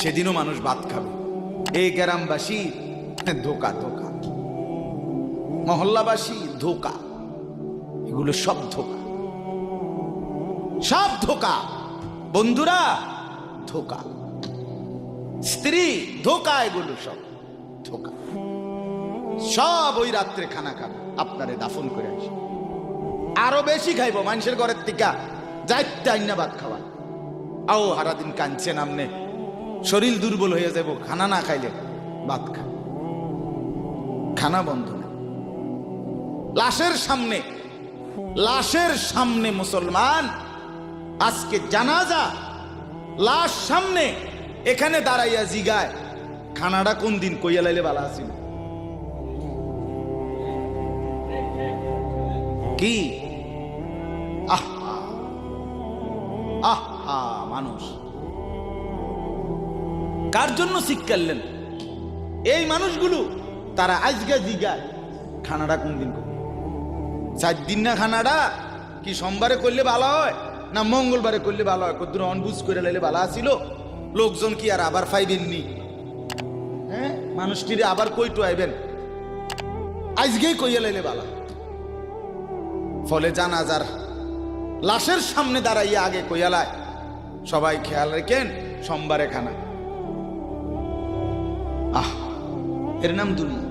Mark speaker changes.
Speaker 1: সেদিনও মানুষ ভাত খাবে। এই গ্রামবাসী ধোকা ধোকা, মহল্লাবাসী ধোকা, এগুলো সব ধোকা, সব ধোকা। বন্ধুরা ধোকা, স্ত্রী ধোকা, এগুলো সব ধোকা। সব ওই রাত্রে খানা খাবে, আপনারে দাফন করে আসে। আরো বেশি খাইব মানুষের ঘরের থেকে যাইতে আইনা ভাত খাওয়া। আও সারাদিন কাঁদছে নামনে, শরীর দুর্বল হয়ে যাব খানা না খাইলে। ভাত খা, খানা বন্ধ না। লাশের সামনে, লাশের সামনে মুসলমান আজকে জানাজা, লাশ সামনে, এখানে দাঁড়াইয়া জিগায় খানাটা কোন দিন কইয়া লাইলে ভালো আছিল। কি আহা আহা, মানুষ কার জন্য শিক্ষালেন? এই মানুষগুলো তারা আজকে জিগায় খানাটা কোন দিন করবে। 4 দিন না খানাটা কি সোমবারে করলে ভালো হয় না মঙ্গলবারে করলে ভালো হয়? কত অনবুঝ করে লাইলে ভালো আসিল, লোকজন কি আর আবার পাইবেননি? হ্যাঁ, মানুষটিরে আবার কইটো আইবেন, আজকেই কইয়া লাইলে ভালো। ফলে জানাজার লাশের সামনে দাঁড়াইয়া আগে কইয়ালায় সবাই খেয়াল রেখেন সোমবারে খানা। আহ, এর নাম দুনিয়া।